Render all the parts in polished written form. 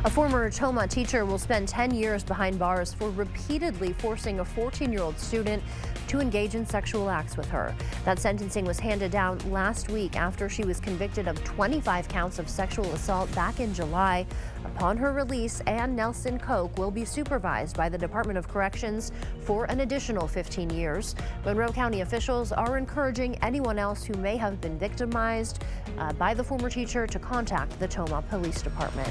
A former Toma teacher will spend 10 years behind bars for repeatedly forcing a 14-year-old student to engage in sexual acts with her. That sentencing was handed down last week after she was convicted of 25 counts of sexual assault back in July. Upon her release, Ann Nelson Koch will be supervised by the Department of Corrections for an additional 15 years. Monroe County officials are encouraging anyone else who may have been victimized by the former teacher to contact the Toma Police Department.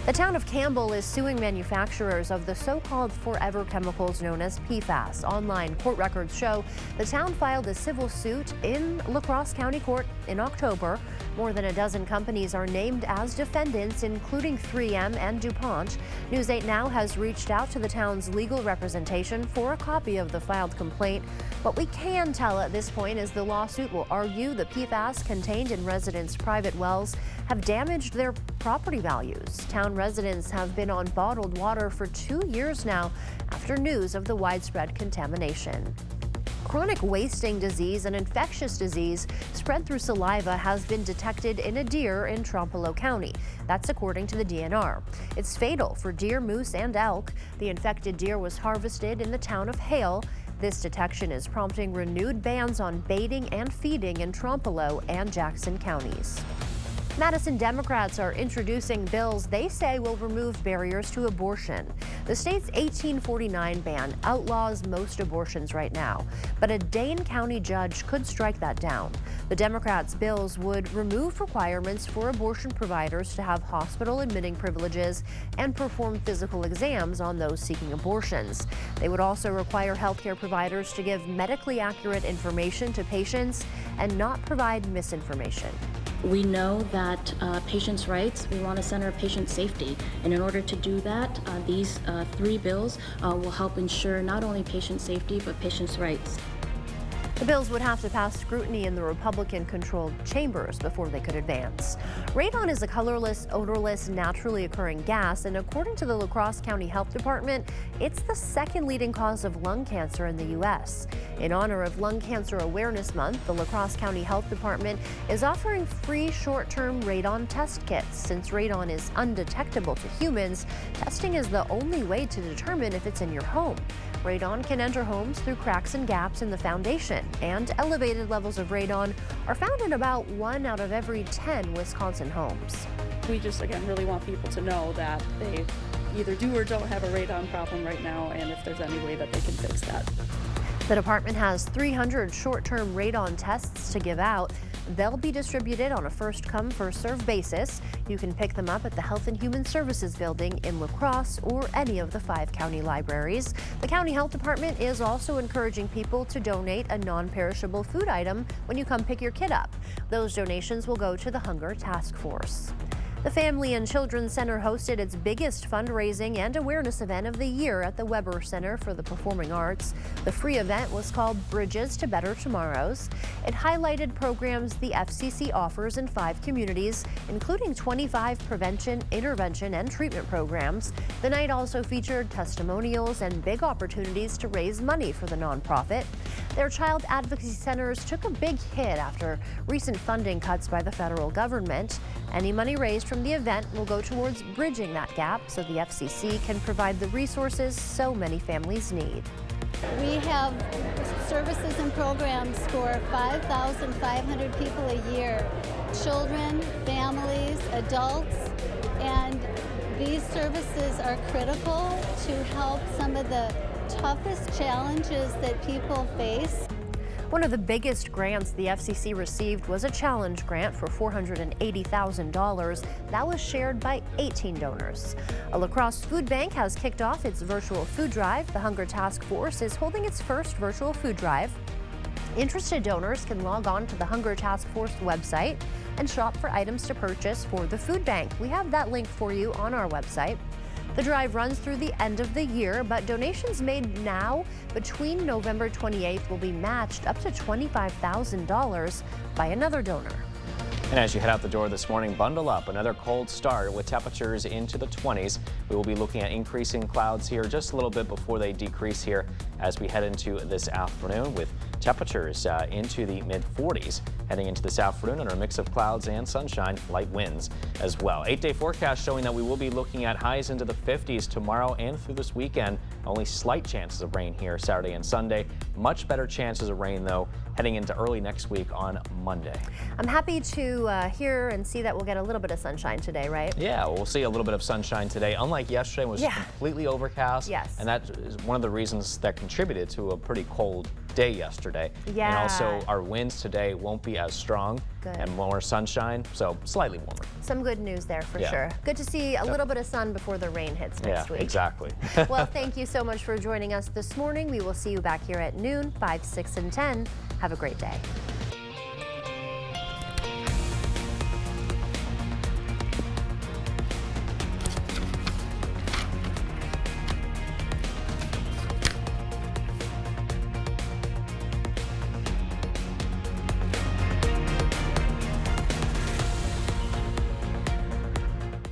The town of Campbell is suing manufacturers of the so-called forever chemicals known as PFAS. Online court records show the town filed a civil suit in La Crosse County Court in October. More than a dozen companies are named as defendants, including 3M and DuPont. News 8 Now has reached out to the town's legal representation for a copy of the filed complaint. What we can tell at this point is the lawsuit will argue the PFAS contained in residents' private wells have damaged their property values. Town residents have been on bottled water for 2 years now after news of the widespread contamination. Chronic wasting disease, an infectious disease spread through saliva, has been detected in a deer in Trempealeau County. That's according to the DNR. It's fatal for deer, moose, and elk. The infected deer was harvested in the town of Hale. This detection is prompting renewed bans on baiting and feeding in Trempealeau and Jackson counties. Madison Democrats are introducing bills they say will remove barriers to abortion. The state's 1849 ban outlaws most abortions right now, but a Dane County judge could strike that down. The Democrats' bills would remove requirements for abortion providers to have hospital admitting privileges and perform physical exams on those seeking abortions. They would also require healthcare providers to give medically accurate information to patients and not provide misinformation. We know that patients' rights, we want to center patient safety. And in order to do that, these three bills will help ensure not only patient safety, but patients' rights. The bills would have to pass scrutiny in the Republican-controlled chambers before they could advance. Radon is a colorless, odorless, naturally occurring gas, and according to the La Crosse County Health Department, it's the second leading cause of lung cancer in the U.S. In honor of Lung Cancer Awareness Month, the La Crosse County Health Department is offering free short-term radon test kits. Since radon is undetectable to humans, testing is the only way to determine if it's in your home. Radon can enter homes through cracks and gaps in the foundation, and elevated levels of radon are found in about 1 out of every 10 Wisconsin homes. We just, again, really want people to know that they either do or don't have a radon problem right now, and if there's any way that they can fix that. The department has 300 short-term radon tests to give out. They'll be distributed on a first-come, first-served basis. You can pick them up at the Health and Human Services building in La Crosse or any of the 5 county libraries. The county health department is also encouraging people to donate a non-perishable food item when you come pick your kid up. Those donations will go to the Hunger Task Force. The Family and Children's Center hosted its biggest fundraising and awareness event of the year at the Weber Center for the Performing Arts. The free event was called Bridges to Better Tomorrows. It highlighted programs the FCC offers in 5 communities, including 25 prevention, intervention, and treatment programs. The night also featured testimonials and big opportunities to raise money for the nonprofit. Their child advocacy centers took a big hit after recent funding cuts by the federal government. Any money raised from the event will go towards bridging that gap so the FCC can provide the resources so many families need. We have services and programs for 5,500 people a year, children, families, adults, and these services are critical to help some of the toughest challenges that people face. One of the biggest grants the FCC received was a challenge grant for $480,000 that was shared by 18 donors. A La Crosse food bank has kicked off its virtual food drive. The Hunger Task Force is holding its first virtual food drive. Interested donors can log on to the Hunger Task Force website and shop for items to purchase for the food bank. We have that link for you on our website. The drive runs through the end of the year, but donations made now between November 28th will be matched up to $25,000 by another donor. And as you head out the door this morning, bundle up. Another cold start with temperatures into the 20s. We will be looking at increasing clouds here just a little bit before they decrease here as we head into this afternoon with Temperatures into the mid-40s. Heading into this afternoon under a mix of clouds and sunshine, light winds as well. 8-day forecast showing that we will be looking at highs into the 50s tomorrow and through this weekend. Only slight chances of rain here Saturday and Sunday. Much better chances of rain, though, heading into early next week on Monday. I'm happy to hear and see that we'll get a little bit of sunshine today, right? Yeah, we'll see a little bit of sunshine today. Unlike yesterday, it was completely overcast. Yes. And that is one of the reasons that contributed to a pretty cold day yesterday. Yeah. And also our winds today won't be as strong. Good. And more sunshine, so slightly warmer. Some good news there for Yeah. sure. Good to see a little bit of sun before the rain hits next week. Exactly. Well, thank you so much for joining us this morning. We will see you back here at noon, 5, 6, and 10. Have a great day.